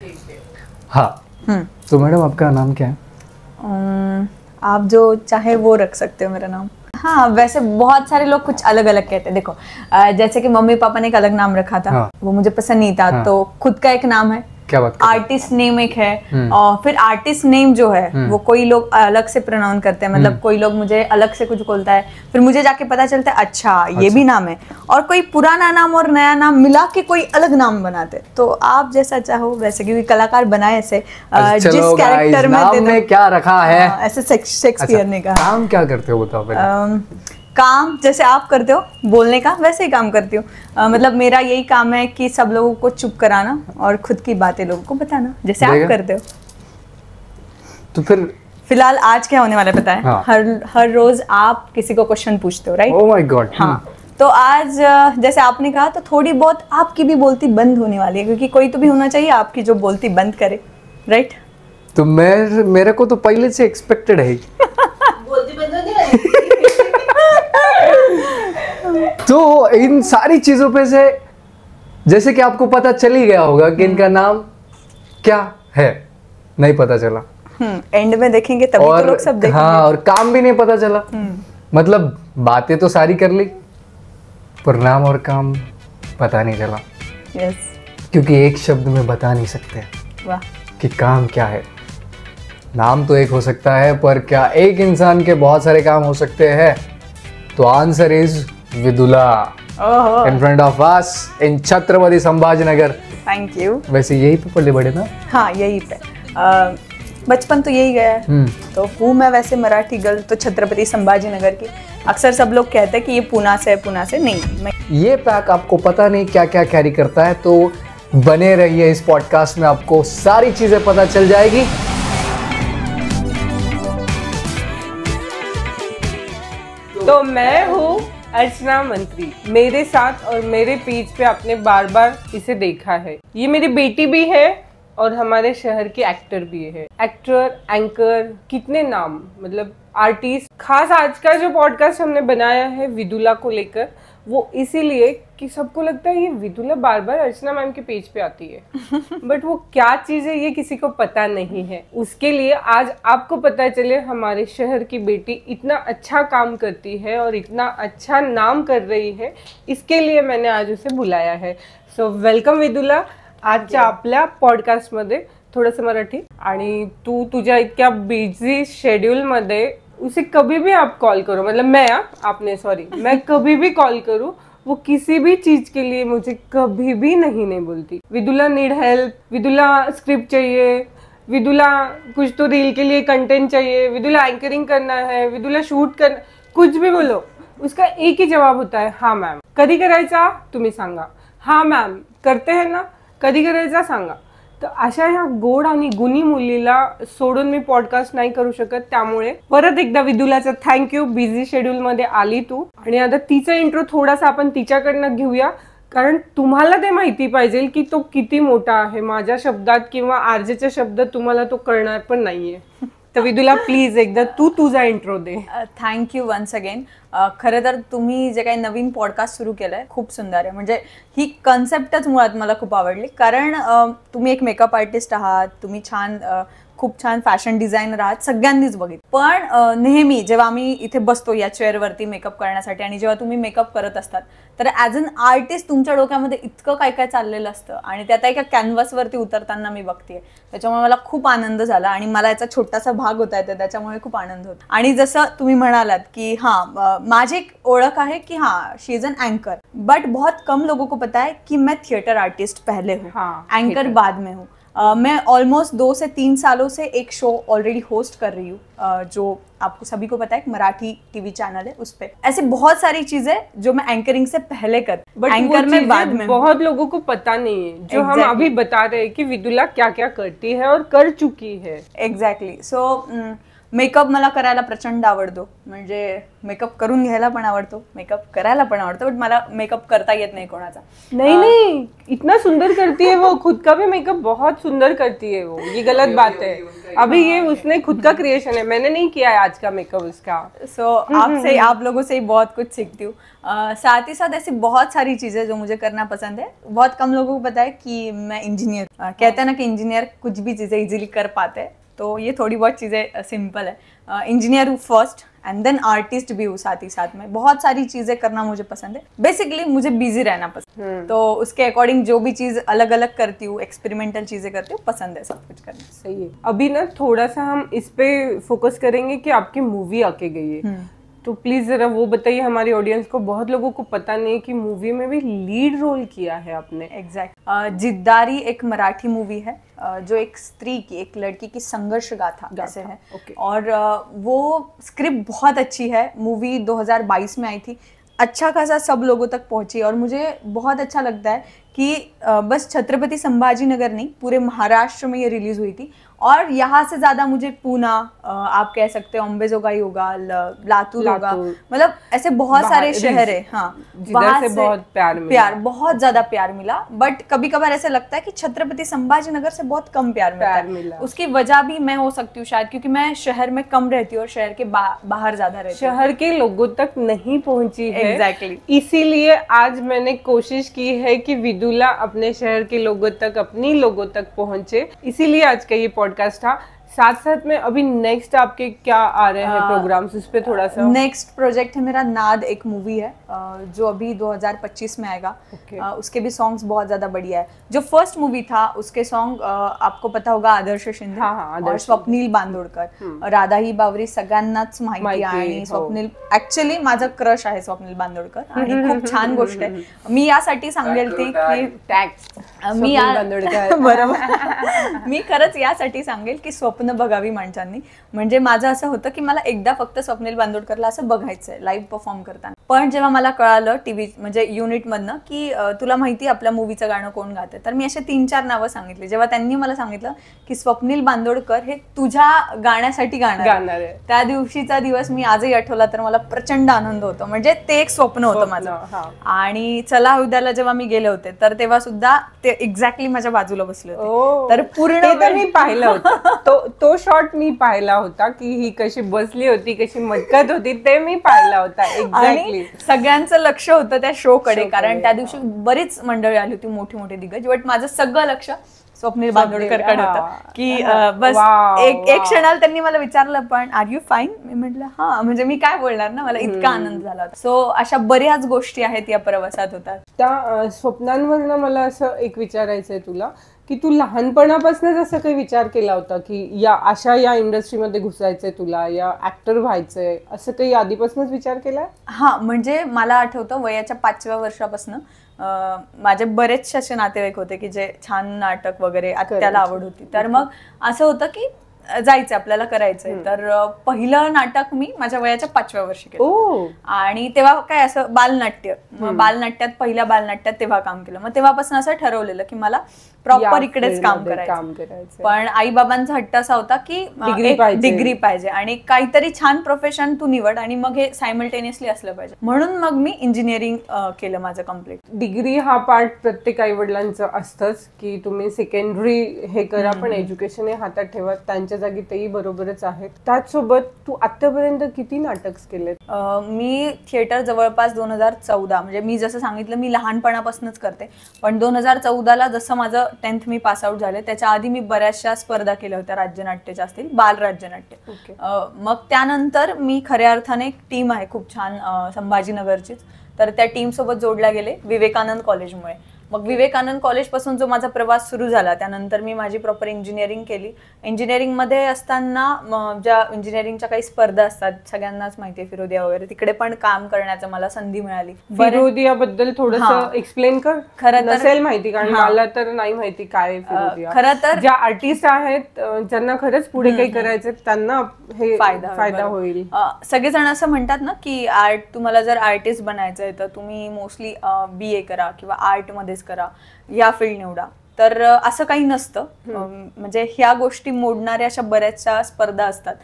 हाँ। तो मैडम आपका नाम क्या है? आप जो चाहे वो रख सकते हो मेरा नाम। हाँ, वैसे बहुत सारे लोग कुछ अलग अलग कहते हैं। देखो जैसे कि मम्मी पापा ने एक अलग नाम रखा था। हाँ। वो मुझे पसंद नहीं था। हाँ। तो खुद का एक नाम है। क्या बात कर रहे हैं? आर्टिस्ट नेम एक है। और फिर आर्टिस्ट नेम जो है वो कोई लोग अलग से प्रोनाउंस करते हैं। मतलब कोई लोग मुझे अलग से कुछ बोलता है, फिर मुझे जाके पता चलता है अच्छा ये भी नाम है। और कोई पुराना नाम और नया नाम मिला के कोई अलग नाम बनाते। तो आप जैसा चाहो वैसे, क्योंकि कलाकार बनाए ऐसे जिस कैरेक्टर में नाम में क्या रखा है ऐसे शेक्सपियर ने कहा। काम क्या करते हो बताओ पहले। काम जैसे आप करते हो बोलने का, वैसे ही काम करती हूँ। मतलब मेरा यही काम है कि सब लोगों को चुप कराना और खुद की बातें लोगों को बताना, जैसे आप करते हो। तो फिर फिलहाल आज क्या होने वाला है पता है? हाँ। हर रोज आप किसी को क्वेश्चन पूछते हो, राइट? Oh my God. हाँ। तो आज जैसे आपने कहा, तो थोड़ी बहुत आपकी भी बोलती बंद होने वाली है, क्योंकि कोई तो भी होना चाहिए आपकी जो बोलती बंद करे, राइट? तो मेरे को तो पहले से एक्सपेक्टेड है। बोलती बंद होने वाली। तो इन सारी चीजों पे से जैसे कि आपको पता चल ही गया होगा कि इनका नाम क्या है, नहीं पता चला। एंड में देखेंगे तभी तो लोग सब देखेंगे। हाँ, और काम भी नहीं पता चला। मतलब बातें तो सारी कर ली पर नाम और काम पता नहीं चला। यस। क्योंकि एक शब्द में बता नहीं सकते वाह। कि काम क्या है। नाम तो एक हो सकता है पर क्या एक इंसान के बहुत सारे काम हो सकते हैं? तो answer is Vidula in front of us in Chhatrapati Sambhajinagar. Thank you. वैसे यही पे पले बड़े ना? हाँ, यही पे। बचपन तो यही गया है। तो हूँ मैं वैसे मराठी गर्ल, तो छत्रपति संभाजीनगर की। अक्सर सब लोग कहते हैं कि ये पूना से है, पूना से नहीं। ये पैक आपको पता नहीं क्या क्या कैरी करता है, तो बने रहिए इस पॉडकास्ट में, आपको सारी चीजें पता चल जाएगी। तो मैं हूँ अर्चना मंत्री। मेरे साथ और मेरे पेज पे आपने बार बार इसे देखा है। ये मेरी बेटी भी है और हमारे शहर के एक्टर भी है। एक्टर, एंकर, कितने नाम, मतलब आर्टिस्ट। खास आज का जो पॉडकास्ट हमने बनाया है विदुला को लेकर, वो इसीलिए कि सबको लगता है ये विदुला बार बार अर्चना मैम के पेज पे आती है। बट वो क्या चीज़ है ये किसी को पता नहीं है। उसके लिए आज आपको पता चले हमारे शहर की बेटी इतना अच्छा काम करती है और इतना अच्छा नाम कर रही है, इसके लिए मैंने आज उसे बुलाया है। सो वेलकम विदुला आजच्या आपल्या पॉडकास्टमध्ये। थोडंसं मराठी। आणि तू तुझ्या इतक्या बिझी शेड्यूलमध्ये उसे कभी भी आप कॉल करो, मतलब मैं कभी भी कॉल करूँ, वो किसी भी चीज के लिए मुझे कभी भी नहीं बोलती। Vidula need help, Vidula script चाहिए, विदुला कुछ तो रील के लिए कंटेंट चाहिए, विदुला एंकरिंग करना है, विदुला शूट करना, कुछ भी बोलो उसका एक ही जवाब होता है, हाँ मॅम। कधी करायचा तुम्ही सांगा, हाँ मॅम करते हैं ना, कधी करायचा सांगा। तर अशा ह्या गोड आणि गुणी मुलीला सोडून मी पॉडकास्ट नाही करू शकत। त्यामुळे परत एकदा विदुलाचा थँक्यू। बिझी शेड्यूल मध्ये आली तू, आणि आता तिचा इंट्रो थोडासा आपण तिच्याकडनं घेऊया, कारण तुम्हाला ते माहिती पाहिजे की तो किती मोठा आहे। माझ्या शब्दात किंवा आरजेच्या शब्दात तुम्हाला तो कळणार पण नाहीये। तर विदुला प्लीज एकदा तू तुझा इंट्रो दे। Thank you once again. खरं तर तुम्ही जे काही नवीन पॉडकास्ट सुरू केलंय खूप सुंदर आहे। म्हणजे ही कन्सेप्टच मुळात मला खूप आवडली, कारण तुम्ही एक मेकअप आर्टिस्ट आहात, तुम्ही खूप छान फॅशन डिझायनर आहात, सगळ्यांनीच बघितलं। पण नेहमी जेव्हा आम्ही इथे बसतो या चेअरवरती मेकअप करण्यासाठी, आणि जेव्हा तुम्ही मेकअप करत असतात, तर ॲज अन आर्टिस्ट तुमच्या डोक्यामध्ये इतकं काय काय चाललेलं असतं, आणि ते आता एका कॅनव्हासवरती उतरताना मी बघतेय। त्याच्यामुळे मला खूप आनंद झाला, आणि मला याचा छोटासा भाग होता येतो, त्याच्यामुळे खूप आनंद होतो। आणि जसं तुम्ही म्हणालात की हाँ माझी एक ओळख आहे की हाँ शी इज एन एंकर, बट बहुत कम लोगों को पता है कि मैं थिएटर आर्टिस्ट पहले हूँ, एंकर बाद में हूँ। मैं ऑलमोस्ट 2 से 3 सालों से एक शो ऑलरेडी होस्ट कर रही हूँ, जो आपको सभी को पता है, एक मराठी टीवी चैनल है, उस पे ऐसे बहुत सारी चीजें जो मैं एंकरिंग से पहले कर, बट एंकर में बाद में बहुत लोगों को पता नहीं है, जो हम अभी बता रहे हैं कि विदुला क्या क्या करती है और कर चुकी है। एग्जैक्टली। सो मेकअप मला करायला प्रचंड आवडतो, म्हणजे मेकअप करून घ्यायला पण आवडतो, मेकअप करायला पण आवडतो, बट मला मेकअप करता येत नाही कोणाचा. नहीं, इतना सुंदर करती है वो, खुद का भी मेकअप बहुत सुंदर करती है वो, ये गलत बात है. अभी ये उसने खुद का क्रिएशन है, मैंने नहीं किया है आज का मेकअप उसका. सो आपसे, आप लोगों से ही बहुत कुछ सीखती हूँ. साथ ही साथ ऐसी बहुत सारी चीजें जो मुझे करना पसंद है. बहुत कम लोगों को पता है कि मैं इंजीनियर, कहते हैं ना कि इंजीनियर कुछ भी चीजें इजीली कर पाते हैं, तो ये थोड़ी बहुत चीजें सिंपल है. इंजीनियर हूँ फर्स्ट एंड देन आर्टिस्ट भी हूँ साथ ही साथ में. बहुत सारी चीजें करना मुझे पसंद है. बेसिकली मुझे बिजी रहना पसंद, तो उसके अकॉर्डिंग जो भी चीज अलग अलग करती हूँ, एक्सपेरिमेंटल चीजें करती हूँ, पसंद है सब कुछ करना. सही है. अभी ना थोड़ा सा हम इस पे फोकस करेंगे कि आपकी मूवी आके गई है, तो प्लीज जरा वो बताइए हमारी ऑडियंस को. बहुत लोगों को पता नहीं है कि मूवी में भी लीड रोल किया है आपने. एग्जैक्ट. जिद्दारी एक मराठी मूवी है, जो एक स्त्री की, एक लड़की की संघर्ष गाथा जैसे है. और वो स्क्रिप्ट बहुत अच्छी है. मूवी 2022 में आई थी, अच्छा खासा सब लोगों तक पहुंची, और मुझे बहुत अच्छा लगता है कि बस छत्रपति संभाजीनगर नहीं, पूरे महाराष्ट्र में ये रिलीज हुई थी. और यहाँ से ज्यादा मुझे पूना, आप कह सकते हो अंबेजोगाई होगा, लातूर होगा, मतलब ऐसे बहुत सारे शहर है, हाँ, वहां से बहुत प्यार बहुत ज्यादा प्यार मिला. बट कभी कभार ऐसा लगता है कि छत्रपति संभाजीनगर से बहुत कम प्यार मिला. उसकी वजह भी मैं हो सकती हूँ शायद, क्योंकि मैं शहर में कम रहती हूँ और शहर के बाहर ज्यादा रहती हूँ, शहर के लोगों तक नहीं पहुंची है. एग्जैक्टली. इसीलिए आज मैंने कोशिश की है कि विदुला अपने शहर के लोगों तक, अपनी लोगों तक पहुंचे, इसीलिए आज का ये पॉडकास्ट था. साथ साथ में अभी नेक्स्ट आपके क्या आ रहे हैं प्रोग्राम्स, उस पे थोड़ा सा. नेक्स्ट प्रोजेक्ट है मेरा नाद, एक मूवी है जो अभी 2025 में आएगा. उसके भी सॉन्ग्स बहुत ज्यादा बढ़िया है. जो फर्स्ट मूवी था उसके सॉन्ग आपको पता होगा, आदर्श शिंदे और स्वप्नील बांदोडकर, राधा ही बावरी सगळ्यांनाच माहिती आहे. आणि स्वप्नील ऍक्च्युअली माझा क्रश आहे स्वप्नील बांदोडकर, आणि खूप छान गोष्ट आहे. मी यासाठी सांगेल ती की मी बरोबर मी खरंच यासाठी सांगेल की स्वप्न बघावी माणसांनी. म्हणजे माझं असं होतं की मला एकदा फक्त स्वप्नील बांदोडकरला असं बघायचंय लाईव्ह परफॉर्म करताना. पण जेव्हा मला कळालं टीव्ही म्हणजे युनिट मधनं की तुला माहिती आपल्या मूवीचं गाणं कोण गाते, तर मी असे 3-4 नावं सांगितली. जेव्हा त्यांनी मला सांगितलं की स्वप्नील बांदोडकर हे तुझ्या गाण्यासाठी गाणार आहे, त्या दिवशीचा दिवस मी आजही आठवला तर मला प्रचंड आनंद होतो. म्हणजे ते एक स्वप्न होतं माझं. आणि चला उद्याला जेव्हा मी गेले होते तर तेव्हा सुद्धा ते एक्झॅक्टली माझ्या बाजूला बसले होते. तर पूर्ण मी पाहिलं होतं, तो शॉट मी पाहिला होता की ही कशी बसली होती, कशी मटकत होती, ते मी पाहिला होता. एक्झॅक्टली. सगळ्यांचं लक्ष होतं त्या शो कडे, कारण त्या दिवशी बरीच मंडळी आली होती, मोठी मोठी दिग्गज. बट माझं सगळं लक्ष स्वप्नील बांदोडकर कडे होतं की बस एक क्षणाला त्यांनी मला विचारलं पण आर यू फाईन, मी म्हटलं हा, म्हणजे मी काय बोलणार ना, मला इतका आनंद झाला. सो अशा बऱ्याच गोष्टी आहेत या प्रवासात होतात. त्या स्वप्नांवरनं मला असं एक विचारायचंय तुला की तू लहानपणापासूनच असं काही विचार केला होता की या इंडस्ट्रीमध्ये घुसायचंय तुला, या ऍक्टर व्हायचंय, असं काही आधीपासूनच विचार केलाय? हा, म्हणजे मला आठवतं वयाच्या 5व्या वर्षापासून माझे बरेचसे असे नातेवाईक होते की जे छान नाटक वगैरे त्याला आवड होती. तर मग असं होतं की जायचं आपल्याला करायचंय. तर पहिलं नाटक मी माझ्या वयाच्या 5व्या वर्षी केलं. आणि तेव्हा काय असं बालनाट्य, बालनाट्यात, पहिल्या बालनाट्यात तेव्हा काम केलं. मग तेव्हापासून असं ठरवलेलं की मला प्रॉपर इकडेच काम करायचं. पण आई बाबांचा हट्ट असा होता की डिग्री पाहिजे आणि काहीतरी छान प्रोफेशन तू निवड आणि मग हे सायमल्टेनियसली असलं पाहिजे. म्हणून मग मी इंजिनिअरिंग केलं माझं कम्प्लीट. डिग्री हा पार्ट प्रत्येक आई वडिलांचं असतंच की तुम्ही सेकंडरी हे करा, पण एज्युकेशन हे हातात ठेवा. त्यांच्या जागी तेही बरोबरच आहेत. त्याचसोबत तू आतापर्यंत किती नाटक केलेत? मी थिएटर जवळपास 2014, म्हणजे मी जसं सांगितलं मी लहानपणापासूनच करते, पण 2014ला जसं माझं 10th मी पास आउट झाले त्याच्या आधी मी बऱ्याचशा स्पर्धा केल्या होत्या राज्यनाट्याच्या असतील, बाल राज्यनाट्य. मग त्यानंतर मी खऱ्या अर्थाने एक टीम आहे खूप छान संभाजीनगरचीच, तर त्या टीम सोबत जोडल्या गेले विवेकानंद कॉलेजमुळे. मग विवेकानंद कॉलेज पासून जो माझा प्रवास सुरू झाला त्यानंतर मी माझी प्रॉपर इंजिनिअरिंग केली. इंजिनिअरिंग मध्ये असताना ज्या इंजिनिअरिंगच्या काही स्पर्धा असतात, सगळ्यांनाच माहिती आहे फिरोदिया वगैरे, तिकडे पण काम करण्याचं मला संधी मिळाली. फिरोदिया बद्दल थोडंसं एक्सप्लेन कर. खरं नसेल माहिती, कारण मला तर नाही माहिती काय फिरोदिया. खरं तर ज्या आर्टिस्ट आहेत ज्यांना खरंच पुढे काही करायचं त्यांना हे फायदा होईल. सगळेजण असं म्हणतात ना की तुम्हाला जर आर्टिस्ट बनायचंय तर तुम्ही मोस्टली BA करा किंवा आर्ट मध्ये करा, या फील्ड निवडा. तर असं काही नसतं. म्हणजे ह्या गोष्टी मोडणाऱ्या अशा बऱ्याचशा स्पर्धा असतात,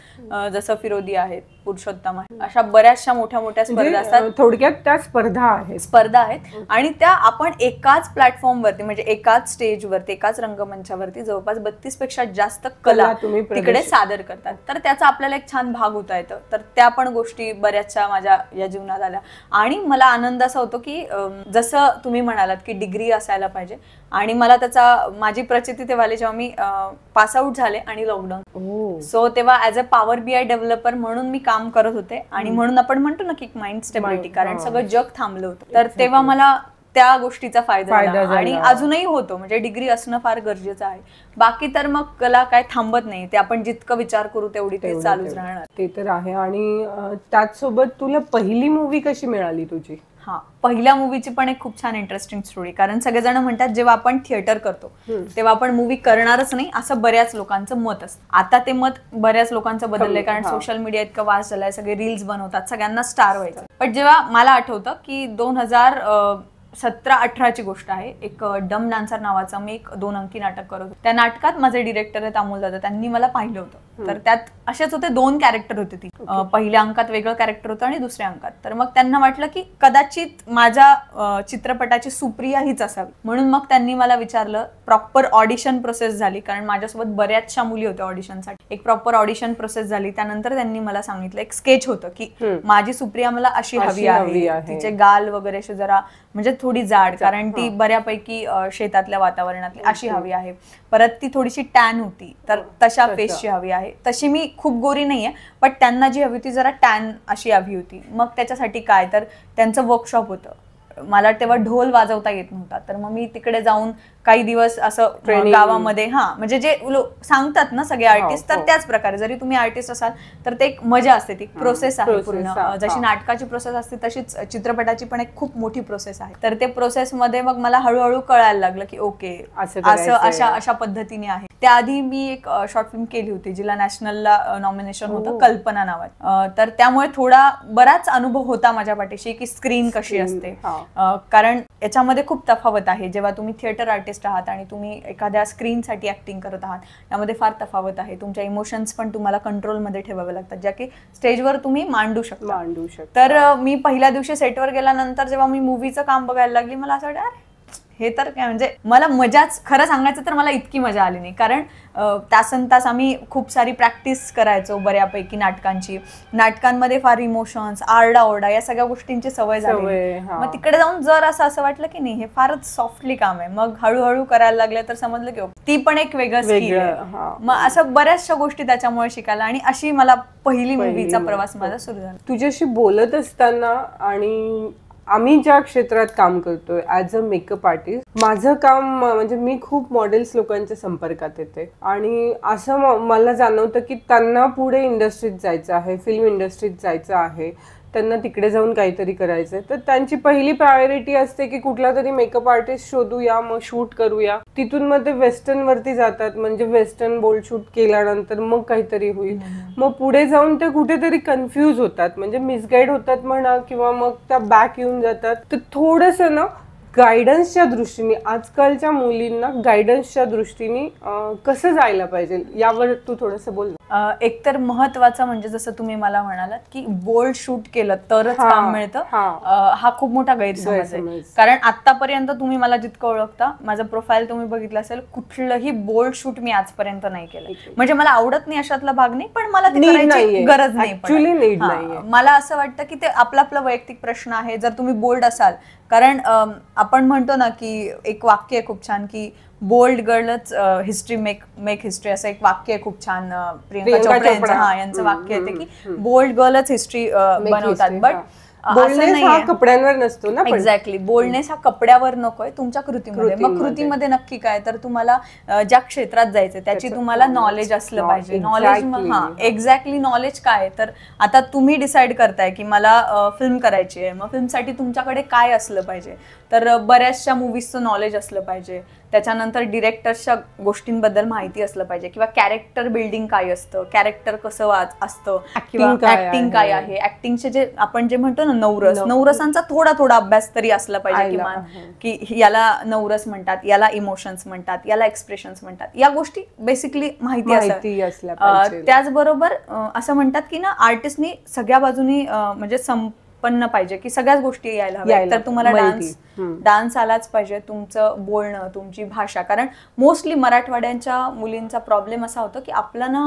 जसं फिरोदी आहेत, पुरुषोत्तम आहे, अशा बऱ्याचशा मोठ्या मोठ्या स्पर्धा असतात. थोडक्यात त्या स्पर्धा आहेत आणि त्या आपण एकाच प्लॅटफॉर्मवरती म्हणजे एकाच स्टेजवरती एकाच रंगमंचावरती जवळपास 32 पेक्षा जास्त कला तिकडे सादर करतात. तर त्याचा आपल्याला एक छान भाग होता येतं. तर त्या पण गोष्टी बऱ्याचशा माझ्या या जीवनात आल्या. आणि मला आनंद असा होतो की जसं तुम्ही म्हणालात की डिग्री असायला पाहिजे, आणि मला त्याचा माझी प्रचिती तेव्हा आली जेव्हा मी पास आउट झाले आणि लॉकडाऊन. सो तेव्हा as a power BI developer म्हणून मी काम करत होते. आणि म्हणून आपण म्हणतो ना की माइंड स्टेबिलिटी, कारण सगळं जग थांबलं होतं. तर तेव्हा मला त्या गोष्टीचा फायदा झाला. आणि अजूनही होतो. म्हणजे डिग्री असणं फार गरजेचं आहे. बाकी तर मग कला काय थांबत नाही. ते आपण जितकं विचार करू तेवढी ते चालूच राहणार. ते तर आहे. आणि त्याचसोबत तुला पहिली मूवी कशी मिळाली तुझी? हा, पहिल्या मूवीची पण एक खूप छान इंटरेस्टिंग स्टोरी. कारण सगळेजण म्हणतात जेव्हा आपण थिएटर करतो तेव्हा आपण मूवी करणारच नाही, असं बऱ्याच लोकांचं मत असतं. आता ते मत बऱ्याच लोकांचं बदललंय, कारण सोशल मीडिया इतकं वास्ट झालाय, सगळे रील्स बनवतात, सगळ्यांना स्टार व्हायचं. पण जेव्हा मला आठवतं की 2017-18ची गोष्ट आहे, एक डम डान्सर नावाचं मी एक 2 अंकी नाटक करत होते. त्या नाटकात माझे डिरेक्टर आहेत अमोल दादा, त्यांनी मला पाहिलं होतं. तर त्यात असेच होते 2 कॅरेक्टर होते. ती पहिल्या अंकात वेगळं कॅरेक्टर होतं आणि दुसऱ्या अंकात. तर मग त्यांना वाटलं की कदाचित माझ्या चित्रपटाची सुप्रिया हीच असावी, म्हणून मग त्यांनी मला विचारलं. प्रॉपर ऑडिशन प्रोसेस झाली, कारण माझ्यासोबत बऱ्याचशा मुली होत्या ऑडिशनसाठी. एक प्रॉपर ऑडिशन प्रोसेस झाली. त्यानंतर त्यांनी मला सांगितलं, एक स्केच होतं की माझी सुप्रिया मला अशी हवी आहे, तिचे गाल वगैरे असे जरा म्हणजे थोडी जाड, कारण ती बऱ्यापैकी शेतातल्या वातावरणातली अशी हवी आहे. परत ती थोडीशी टॅन होती, तर तशा फेसची हवी आहे. तशी मी खूप गोरी नाहीये, पण त्यांना जी हवी होती जरा टॅन अशी हवी होती. मग त्याच्यासाठी काय, तर त्यांचं वर्कशॉप होतं. मला तेव्हा ढोल वाजवता येत नव्हता. तर मग मी तिकडे जाऊन काही दिवस असं गावामध्ये म्हणजे जे सांगतात ना सगळे आर्टिस्ट, तर त्याच प्रकारे जरी तुम्ही आर्टिस्ट असाल तर ते एक मजा असते, ती प्रोसेस आहे पूर्ण. जशी नाटकाची प्रोसेस असते तशीच चित्रपटाची पण एक खूप मोठी प्रोसेस आहे. तर ते प्रोसेसमध्ये मग मला हळूहळू कळायला लागलं की ओके असं अशा पद्धतीने आहे. त्याआधी मी एक शॉर्ट फिल्म केली होती जिला नॅशनलला नॉमिनेशन होतं, कल्पना नावात. तर त्यामुळे बराच अनुभव होता माझ्या पाठीशी की स्क्रीन कशी असते. कारण याच्यामध्ये खूप तफावत आहे. जेव्हा तुम्ही थिएटर आर्टिस्ट आहात आणि तुम्ही एखाद्या स्क्रीनसाठी ऍक्टिंग करत आहात, त्यामध्ये फार तफावत आहे. तुमच्या इमोशन्स पण तुम्हाला कंट्रोलमध्ये ठेवावे लागतात, ज्या की स्टेजवर तुम्ही मांडू शकता. तर मी पहिल्या दिवशी सेटवर गेल्यानंतर जेव्हा मी मूवीचं काम बघायला लागली, मला असं वाटलं हे तर काय, म्हणजे मला मजाच, खरं सांगायचं तर मला इतकी मजा आली नाही. कारण तासनतास आम्ही खूप सारी प्रॅक्टिस करायचो बऱ्यापैकी नाटकांमध्ये फार इमोशन्स, आरडाओरडा या सगळ्या गोष्टींची सवय झाली. मग तिकडे जाऊन जर असं वाटलं की नाही हे फारच सॉफ्टली काम आहे. मग हळूहळू करायला लागले तर समजलं की ती पण एक वेगळं स्किल आहे. मग असं बऱ्याचशा गोष्टी त्याच्यामुळे शिकायला, आणि अशी मला पहिली मूवीचा प्रवास माझा सुरू झाला. तुझ्याशी बोलत असताना आणि आम्ही ज्या क्षेत्रात काम करतोय ऍज अ मेकअप आर्टिस्ट, माझं काम म्हणजे मी खूप मॉडेल्स लोकांच्या संपर्कात येते. आणि असं मला जाणवतं की त्यांना पुढे इंडस्ट्रीत जायचं आहे, फिल्म इंडस्ट्रीत जायचं आहे, त्यांना तिकडे जाऊन काहीतरी करायचंय. तर त्यांची पहिली प्रायोरिटी असते की कुठला तरी मेकअप आर्टिस्ट शोधूया, मग शूट करूया. तिथून मग ते वेस्टर्न वरती जातात, म्हणजे वेस्टर्न बोल्ड शूट केल्यानंतर मग काहीतरी होईल. मग पुढे जाऊन ते कुठेतरी कन्फ्यूज होतात, म्हणजे मिसगाईड होतात म्हणा, किंवा मग त्या बॅक येऊन जातात. तर थोडंसं ना गायडन्सच्या दृष्टीने, आजकालच्या मुलींना गायडन्सच्या दृष्टीने कसं जायला पाहिजे यावर तू थोडंसं बोल. एकतर महत्वाचं म्हणजे जसं तुम्ही मला म्हणालात की बोल्ड शूट केलं तरच काम मिळतं, हा खूप मोठा गैरसमज आहे. कारण आतापर्यंत तुम्ही मला जितकं ओळखता, माझं प्रोफाईल तुम्ही बघितलं असेल, कुठलंही बोल्ड शूट मी आजपर्यंत नाही केलं. म्हणजे मला आवडत नाही अशातला भाग नाही, पण मला ते करायची गरज नाही. मला असं वाटतं की ते आपला वैयक्तिक प्रश्न आहे. जर तुम्ही बोल्ड असाल, कारण आपण म्हणतो ना की एक वाक्य आहे खूप छान की बोल्ड गर्लच हिस्ट्री मेक हिस्ट्री, असं एक वाक्य आहे खूप छान. प्रियंका चोपडा यांचं वाक्य आहे की बोल्ड गर्लच हिस्ट्री बनवतात. बट कपड्यांवर नसतो ना. एक्झॅक्टली, बोल्डनेस हा कपड्यावर नकोय, तुमच्या कृतीमध्ये. मग कृतीमध्ये नक्की काय, तर तुम्हाला ज्या क्षेत्रात जायचं त्याची तुम्हाला नॉलेज असलं पाहिजे. नॉलेज, एक्झॅक्टली नॉलेज काय, तर आता तुम्ही डिसाईड करताय की मला फिल्म करायची आहे, मग फिल्मसाठी तुमच्याकडे काय असलं पाहिजे, तर बऱ्याचशा मूवीजचं नॉलेज असलं पाहिजे. त्याच्यानंतर डिरेक्टर्सच्या गोष्टींबद्दल माहिती असलं पाहिजे, किंवा कॅरेक्टर बिल्डिंग काय असतं, कॅरेक्टर कसं असतं, किंवा ऍक्टिंग काय आहे, ऍक्टिंगचे जे आपण जे म्हणतो ना नवरसांचा थोडा अभ्यास तरी असला पाहिजे किमान, की याला नवरस म्हणतात, याला इमोशन्स म्हणतात, याला एक्सप्रेशन्स म्हणतात, या गोष्टी बेसिकली माहिती असल्या पाहिजे. त्याचबरोबर असं म्हणतात की ना आर्टिस्टनी सगळ्या बाजूनी म्हणजे संपन्न पाहिजे, की सगळ्याच गोष्टी यायला हव्या. तर तुम्हाला डान्स आलाच पाहिजे, तुमचं बोलणं, तुमची भाषा. कारण मोस्टली मराठवाड्यांच्या मुलींचा प्रॉब्लेम असा होतो की आपला ना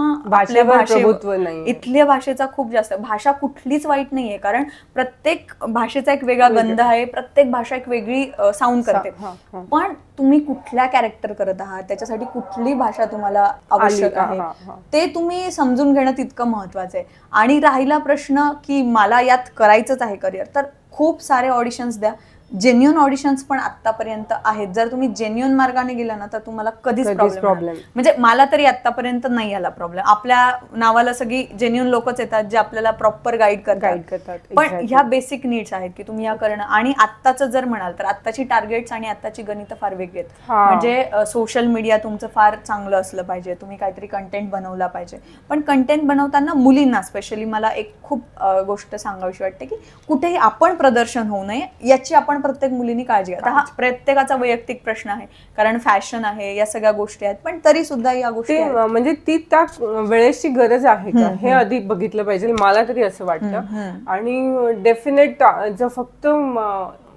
इथल्या भाषेचा खूप जास्त, भाषा कुठलीच वाईट नाहीये, कारण प्रत्येक भाषेचा एक वेगळा गंध आहे, प्रत्येक भाषा एक वेगळी साऊंड करते, पण तुम्ही कुठल्या कॅरेक्टर करत आहात, त्याच्यासाठी कुठली भाषा तुम्हाला आवश्यक आहे, ते तुम्ही समजून घेणं तितकं महत्वाचं आहे. आणि राहिला प्रश्न की मला यात करायचंच आहे करिअर, तर खूप सारे ऑडिशन्स द्या. जेन्युअन ऑडिशन्स पण आतापर्यंत आहेत. जर तुम्ही जेन्युअन मार्गाने गेला ना तर तुम्हाला कधीच प्रॉब्लेम, म्हणजे मला तरी आतापर्यंत नाही आला प्रॉब्लेम. आपल्या नावाला सगळी जेन्युअन लोकच येतात जे आपल्याला प्रॉपर गाईड करतात. पण ह्या बेसिक नीड्स आहेत की तुम्ही ह्या करणं. आणि आत्ताचं जर म्हणाल तर आत्ताची टार्गेट्स आणि आत्ताची गणित फार वेगळी आहेत. म्हणजे सोशल मीडिया तुमचं फार चांगलं असलं पाहिजे, तुम्ही काहीतरी कंटेंट बनवला पाहिजे. पण कंटेंट बनवताना मुलींना स्पेशली मला एक खूप गोष्ट सांगावीशी वाटते की कुठेही आपण प्रदर्शन होऊ नये याची आपण प्रत्येक मुलींनी काळजी घ्या. हा प्रत्येकाचा वैयक्तिक प्रश्न आहे, कारण फॅशन आहे, या सगळ्या गोष्टी आहेत, पण तरी सुद्धा या गोष्टी म्हणजे ती त्या वेळेची गरज आहे का हे आधी बघितलं पाहिजे, मला तरी असं वाटतं. आणि डेफिनेट जर फक्त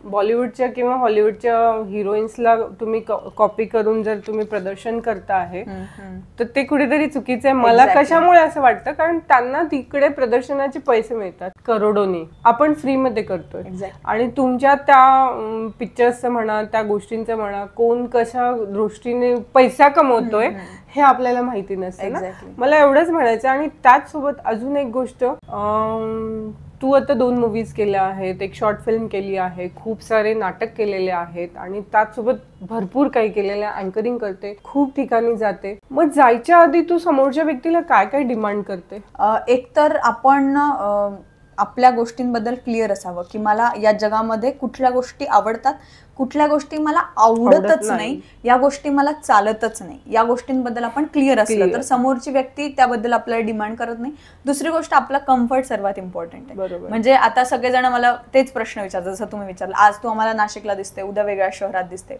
बॉलिवूडच्या किंवा हॉलिवूडच्या हिरोईन्सला तुम्ही कॉपी करून जर तुम्ही प्रदर्शन करता आहे तर ते कुठेतरी चुकीचं आहे. मला कशामुळे असं वाटतं, कारण त्यांना तिकडे प्रदर्शनाचे पैसे मिळतात करोडोनी, आपण फ्रीमध्ये करतोय. आणि तुमच्या त्या पिक्चर्सचं म्हणा, त्या गोष्टींचं म्हणा, कोण कशा दृष्टीने पैसा कमवतोय हे आपल्याला माहिती नसते ना. मला एवढंच म्हणायचं. आणि त्याचसोबत अजून एक गोष्ट, तू आता 2 मूवीज केल्या आहेत, एक शॉर्ट फिल्म केली आहे, खूप सारे नाटक केलेले आहेत, आणि त्याचसोबत भरपूर काही केलेलं आहे, अँकरिंग करते, खूप ठिकाणी जाते. मग जायच्या आधी तू समोरच्या व्यक्तीला काय काय डिमांड करते? एकतर आपण आपल्या गोष्टींबद्दल क्लिअर असावं की मला या जगामध्ये कुठल्या गोष्टी आवडतात, कुठल्या गोष्टी मला आवडतच नाही, या गोष्टी मला चालतच नाही, या गोष्टींबद्दल आपण क्लिअर असलं तर समोरची व्यक्ती त्याबद्दल आपल्याला डिमांड करत नाही. दुसरी गोष्ट, आपला कम्फर्ट सर्वात इम्पॉर्टंट आहे. म्हणजे आता सगळेजण मला तेच प्रश्न विचारतात, जसं तुम्ही विचारलं, आज तू आम्हाला नाशिकला दिसते, उद्या वेगळ्या शहरात दिसते,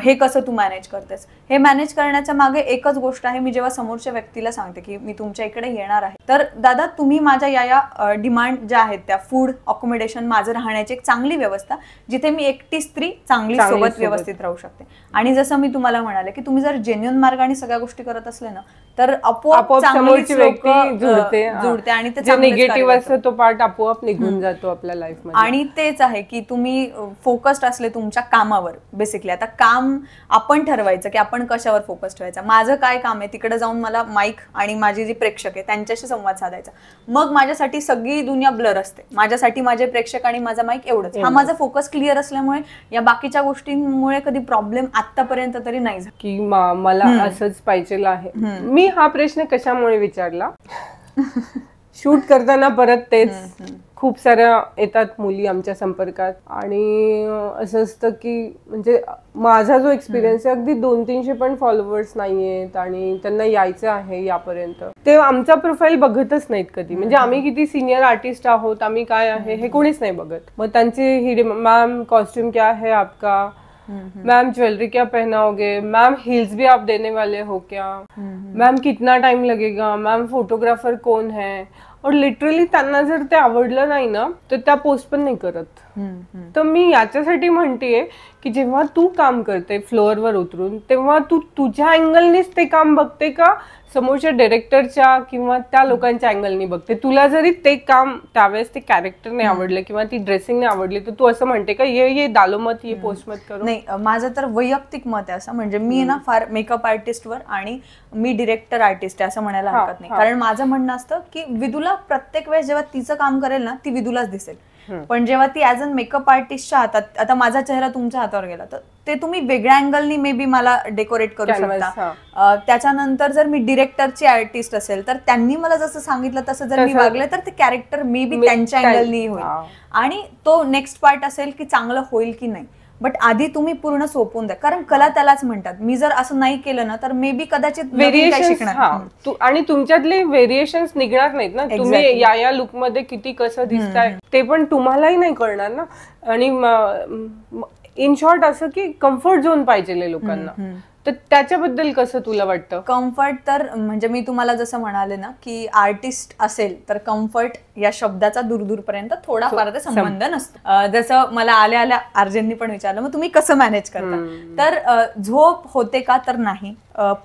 हे कसं तू मॅनेज करतेस? हे मॅनेज करण्याच्या मागे एकच गोष्ट आहे, मी जेव्हा समोरच्या व्यक्तीला सांगते की मी तुमच्या इकडे येणार आहे, तर दादा तुम्ही माझ्या या डिमांड ज्या आहेत त्या फूड, अकोमोडेशन, माझं राहण्याची एक चांगली व्यवस्था, जिथे मी एकटी स्त्री चांगली सोबत व्यवस्थित राहू शकते. आणि जसं मी तुम्हाला म्हणाले की तुम्ही जर जेन्युअन मार्गाने सगळ्या गोष्टी करत असले ना तर आपोआप समोरची व्यक्ती जुळते आणि ते निगेटिव्ह असतो तो पार्ट आपोआप निघून जातो आपल्या लाईफ मध्ये. आणि तेच आहे की तुम्ही फोकस्ड असले तुमच्या कामावर. बेसिकली आता काम आपण ठरवायचं की आपण कशावर फोकस ठेवायचा. माझं काय काम आहे, तिकडे जाऊन मला माईक आणि माझी जी प्रेक्षक आहे त्यांच्याशी संवाद साधायचा. मग माझ्यासाठी सगळी दुनिया ब्लर असते, माझ्यासाठी माझे प्रेक्षक आणि माझा माईक एवढंच. हा माझा फोकस क्लिअर असल्यामुळे या बाकीच्या गोष्टींमुळे कधी प्रॉब्लेम आतापर्यंत तरी नाही झाला की मला असंच पाहिजे आहे. मी हा प्रश्न कशामुळे विचारला, शूट करताना परत तेच खूप साऱ्या येतात मुली आमच्या संपर्कात, आणि असं असतं की म्हणजे माझा जो एक्सपिरियन्स आहे, अगदी 200-300 पण फॉलोअर्स नाहीयेत आणि त्यांना यायचं आहे यापर्यंत, ते आमचा प्रोफाईल बघतच नाहीत कधी. म्हणजे आम्ही किती सिनियर आर्टिस्ट आहोत, आम्ही काय आहे हे कोणीच नाही बघत. मग त्यांचे ही मॅम कॉस्ट्यूम क्या है आपका, मैम ज्वेलरी क्या पहनाओगे, मैम हील्स भी आप देने वाले हो क्या, मैम कितना टाइम लगेगा, मैम फोटोग्राफर कौन है. और लिटरली त्यांना जर ते आवडलं नाही ना तर त्या पोस्ट पण नाही करत. तर मी याच्यासाठी म्हणतेय की जेव्हा तू काम करते फ्लोअरवर उतरून, तेव्हा तू तुझ्या अँगलनीच ते काम बघते का समोरच्या डायरेक्टरच्या किंवा त्या लोकांच्या अँगलनी बघते? तुला जरी ते काम त्यावेळेस ते कॅरेक्टर नाही आवडलं किंवा ती ड्रेसिंग नाही आवडली तर तू असं म्हणते का ये डालो मत, ये पोस्ट मत करो? नाही, माझं तर वैयक्तिक मत आहे असं. म्हणजे मी ना फार मेकअप आर्टिस्टवर आणि मी डिरेक्टर आर्टिस्ट आहे असं म्हणायला हरकत नाही. कारण माझं म्हणणं असतं की विदूला प्रत्येक वेळेस जेव्हा तिचं काम करेल ना ती विदूलाच दिसेल, पण जेव्हा ती ऍज अ मेकअप आर्टिस्टच्या हातात, आता माझा चेहरा तुमच्या हातावर गेला तर ते तुम्ही वेगळ्या अँगलनी मे बी मला डेकोरेट करू शकता. त्याच्यानंतर जर मी डिरेक्टरची आर्टिस्ट असेल तर त्यांनी मला जसं सांगितलं तसं जर मी वागले तर ते कॅरेक्टर मे बी त्यांच्या अँगलनी होईल आणि तो नेक्स्ट पार्ट असेल की चांगलं होईल की नाही. बट आधी तुम्ही पूर्ण सोपून द्या, कारण कला त्यालाच म्हणतात. मी जर असं नाही केलं ना तर मे बी कदाचित व्हेरिएशन्स आणि तुमच्यातले व्हेरिएशन्स निघणार नाहीत ना. तुम्ही या लुक मध्ये किती कसं दिसताय ते पण तुम्हालाही नाही कळणार ना. आणि इन शॉर्ट असं की कम्फर्ट झोन पाहिजे लोकांना, तर त्याच्याबद्दल कसं तुला वाटतं? कम्फर्ट तर म्हणजे मी तुम्हाला जसं म्हणाले ना की आर्टिस्ट असेल तर कम्फर्ट या शब्दाचा दूरपर्यंत थोडाफार ते संबंध नसतो. जसं मला आल्या आल्या अर्जननी पण विचारलं मग तुम्ही कसं मॅनेज करता, तर झोप होते का, तर नाही.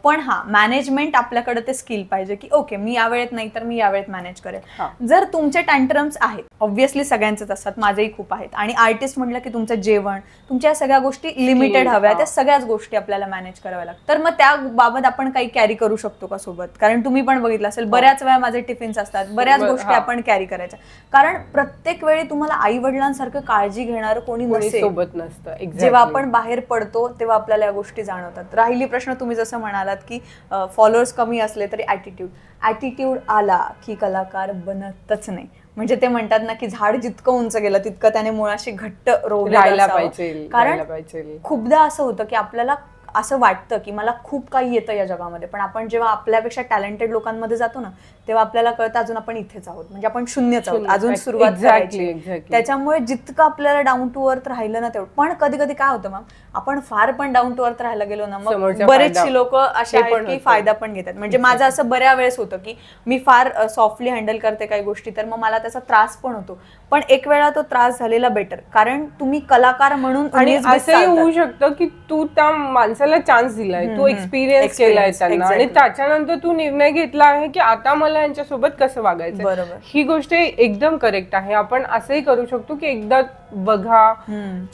पण हा मॅनेजमेंट आपल्याकडे ते स्किल पाहिजे की ओके मी या वेळेत नाही तर मी या वेळेत मॅनेज करेल. जर तुमचे टँट्रम्स आहेत, ऑब्व्हियसली सगळ्यांचेच असतात, माझेही खूप आहेत, आणि आर्टिस्ट म्हटलं की तुमचं जेवण, तुमच्या सगळ्या गोष्टी लिमिटेड हव्या, त्या सगळ्याच गोष्टी आपल्याला मॅनेज कराव्या लागतात. तर मग त्या बाबत आपण काही कॅरी करू शकतो का सोबत? कारण तुम्ही पण बघितलं असेल बऱ्याच वेळा माझे टिफिन्स असतात, बऱ्याच गोष्टी आपण कॅरी करायच्या, कारण प्रत्येक वेळी तुम्हाला आई वडिलांसारखं काळजी घेणारं कोणी सोबत नसतं. जेव्हा आपण बाहेर पडतो तेव्हा आपल्याला या गोष्टी जाणवतात. राहिली प्रश्न तुम्ही जसं म्हणालात की फॉलोअर्स कमी असले तरी ऍटिट्यूड आला की कलाकार बनतच नाही. म्हणजे ते म्हणतात ना की झाड जितकं उंच गेलं तितकं त्याने मुळाशी घट्ट रोवलेलं असावं. कारण खूपदा असं होतं की आपल्याला असं वाटतं की मला खूप काही येतं या जगामध्ये, पण आपण जेव्हा आपल्यापेक्षा टॅलेंटेड लोकांमध्ये जातो ना तेव्हा आपल्याला कळतं अजून आपण इथेच आहोत, म्हणजे आपण शून्यच आहोत, अजून सुरुवात करायची. त्याच्यामुळे जितकं आपल्याला डाऊन टू अर्थ राहिलं ना तेवढं. पण कधी कधी काय होतं मग आपण फार पण डाऊन टू अर्थ राहायला गेलो ना मग बरेचशी लोक असे आहेत की फायदा पण घेतात. म्हणजे माझं असं बऱ्याच वेळेस होतं की मी फार सॉफ्टली हँडल करते काही गोष्टी, तर मग मला त्याचा त्रास पण होतो, पण एक वेळा तो त्रास झालेला बेटर, कारण तुम्ही कलाकार म्हणून. आणि असंही होऊ शकतं की तू त्या माणसाला चान्स दिलाय, तू एक्सपिरियन्स केलाय त्यांना, आणि त्याच्यानंतर तू निर्णय घेतला आहे की आता मला यांच्यासोबत कसं वागायचं. बरोबर, ही गोष्ट एकदम करेक्ट आहे. आपण असंही करू शकतो की एकदा बघा,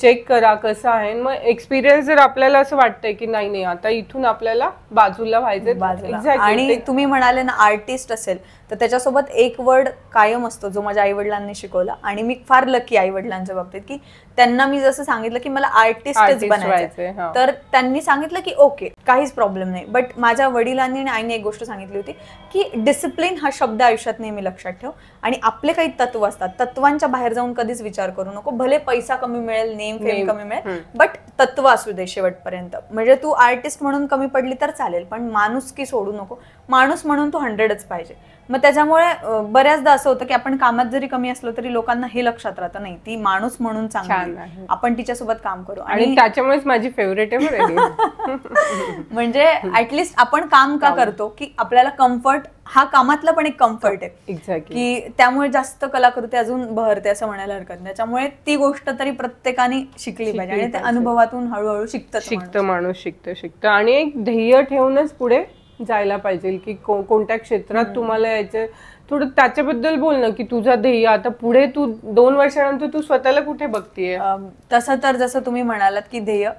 चेक करा कसं आहे, मग एक्सपिरियन्स जर आपल्याला असं वाटतंय की नाही आता इथून आपल्याला बाजूला व्हायचं. आणि तुम्ही म्हणाले ना आर्टिस्ट असेल तर त्याच्यासोबत एक वर्ड कायम असतो जो माझ्या आई वडिलांनी शिकवला, आणि मी फार लकी आई वडिलांच्या बाबतीत की त्यांना मी जसं सांगितलं की मला आर्टिस्टच बनायचं, तर त्यांनी सांगितलं की ओके काहीच प्रॉब्लेम नाही. बट माझ्या वडिलांनी आणि आईने एक गोष्ट सांगितली होती की डिसिप्लिन हा शब्द आयुष्यात नेहमी लक्षात ठेव, आणि आपले काही तत्व असतात, तत्वांच्या बाहेर जाऊन कधीच विचार करू नको. भले पैसा कमी मिळेल, नेम फेम कमी मिळेल, बट तत्व असू दे शेवटपर्यंत. म्हणजे तू आर्टिस्ट म्हणून कमी पडली तर चालेल, पण माणूस की सोडू नको, माणूस म्हणून तू 100च पाहिजे. मग त्याच्यामुळे बऱ्याचदा असं होतं की आपण कामात जरी कमी असलो तरी लोकांना हे लक्षात राहतं नाही ती माणूस म्हणून चांगली, आपण तिच्यासोबत काम करू. आणि त्याच्यामुळेच माझी फेवरेट आहे. म्हणजे ऍटलिस्ट आपण काम का करतो की आपल्याला कम्फर्ट, हा कामातला पण एक कम्फर्ट आहे की त्यामुळे जास्त कलाकृती अजून बहरते असं म्हणायला हरकत नाही. त्याच्यामुळे ती गोष्ट तरी प्रत्येकाने शिकली पाहिजे, आणि त्या अनुभवातून हळूहळू शिकतं माणूस शिकतं. आणि एक ध्येय ठेवूनच पुढे जायला पाहिजे की कोणत्या क्षेत्रात तुम्हाला यायचं. थोडं त्याच्याबद्दल बोल ना की तुझा ध्येय आता पुढे, तू 2 वर्षानंतर तू स्वतःला कुठे बघतीये? तसं तर जसं तुम्ही म्हणालात की ध्येय,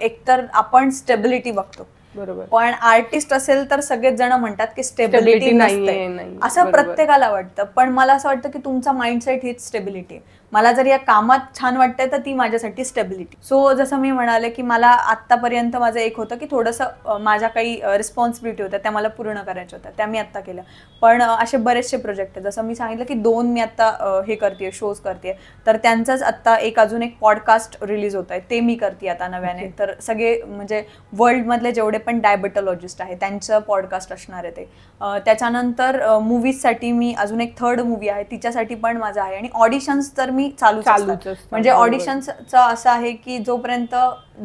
एकतर आपण स्टेबिलिटी बघतो, बरोबर, पण आर्टिस्ट असेल तर सगळेच जण म्हणतात की स्टेबिलिटी नसते, असं प्रत्येकाला वाटतं. पण मला असं वाटतं की तुमचा माइंडसेट हीच स्टेबिलिटी आहे. मला जर या कामात छान वाटतंय तर ती माझ्यासाठी स्टेबिलिटी. सो जसं मी म्हणाले की मला आतापर्यंत माझं एक होतं की थोडंसं माझ्या काही रिस्पॉन्सिबिलिटी होत्या त्या मला पूर्ण करायच्या होत्या, त्या मी आत्ता केल्या. पण असे बरेचसे प्रोजेक्ट आहेत, जसं मी सांगितलं की 2 मी आता हे करते, शोज करते, तर त्यांचाच आता अजून एक पॉडकास्ट रिलीज होत आहे, ते मी करते आता नव्याने. तर सगळे म्हणजे वर्ल्ड मधले जेवढे पण डायबेटॉलॉजिस्ट आहे त्यांचं पॉडकास्ट असणार आहे ते. त्याच्यानंतर मूवीजसाठी मी अजून एक 3rd मूवी आहे, तिच्यासाठी पण माझं आहे. आणि ऑडिशन्स तर मी चालूच म्हणजे ऑडिशन्सचं असं आहे की जोपर्यंत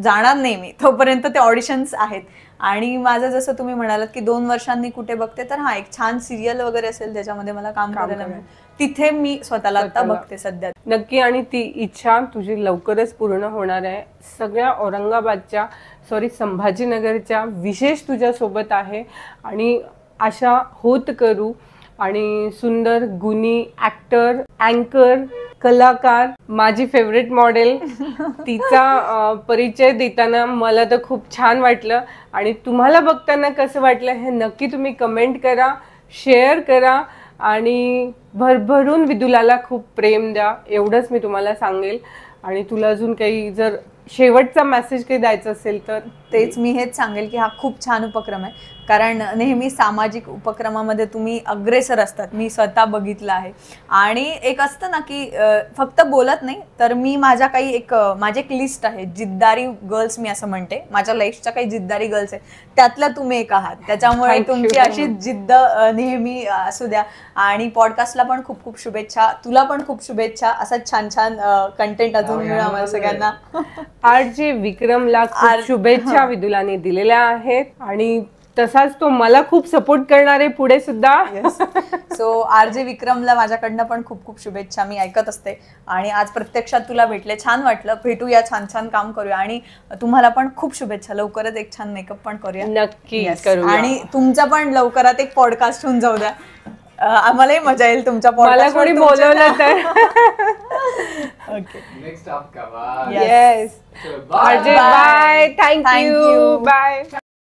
जाणार नाही मी तोपर्यंत ते ऑडिशन्स आहेत. आणि माझं जसं तुम्ही म्हणालात की 2 वर्षांनी कुठे बघते, तर हा एक छान सिरियल वगैरे असेल ज्याच्यामध्ये मला काम करायला मिळेल, तिथे मी स्वतःला आता बघते सध्या. नक्की, आणि ती इच्छा तुझी लवकरच पूर्ण होणार आहे. सगळ्या औरंगाबादच्या संभाजीनगरच्या विशेष तुझ्या सोबत आहे, आणि आशा होत करू. आणि सुंदर गुणी ऍक्टर, अँकर, कलाकार, माझी फेवरेट मॉडेल, तिचा परिचय देताना मला तर खूप छान वाटलं. आणि तुम्हाला बघताना कसं वाटलं हे नक्की तुम्ही कमेंट करा, शेअर करा, आणि भरभरून विदुलाला खूप प्रेम द्या, एवढंच मी तुम्हाला सांगेल. आणि तुला अजून काही जर शेवटचा मेसेज काही द्यायचा असेल तर? तेच मी हेच सांगेल की हा खूप छान उपक्रम आहे, कारण नेहमी सामाजिक उपक्रमामध्ये तुम्ही अग्रेसर असतात, मी स्वतः बघितलं आहे. आणि एक असतं ना की फक्त बोलत नाही तर मी माझी एक लिस्ट आहे, जिद्दारी गर्ल्स मी असं म्हणते, माझ्या लाईफच्या काही जिद्दारी गर्ल्स आहेत, त्यातल्या तुम्ही एक आहात. त्याच्यामुळे तुमची अशी जिद्द नेहमी असू द्या. आणि पॉडकास्टला पण खूप खूप शुभेच्छा, तुला पण खूप शुभेच्छा, असं छान छान कंटेंट अजून मिळेल आम्हाला सगळ्यांना. RJ विक्रमला खूप शुभेच्छा विदुलाने दिलेल्या आहेत आणि तसाच तो मला खूप सपोर्ट करणार आहे पुढे सुद्धा. सो RJ विक्रमला माझ्याकडनं पण खूप खूप शुभेच्छा, मी ऐकत असते. आणि आज प्रत्यक्षात तुला भेटले, छान वाटलं, भेटूया, छान छान काम करूया. आणि तुम्हाला पण खूप शुभेच्छा, लवकरच एक छान मेकअप पण करूया. नक्की करूया. आणि तुमचा पण लवकरात एक पॉडकास्ट होऊन जाऊ द्या, आम्हालाही मजा येईल तुमच्या पॉडकास्ट. मला कोणी बोलवलं तर. ओके, नेक्स्ट आपका. Yes RJ, bye, thank you, bye.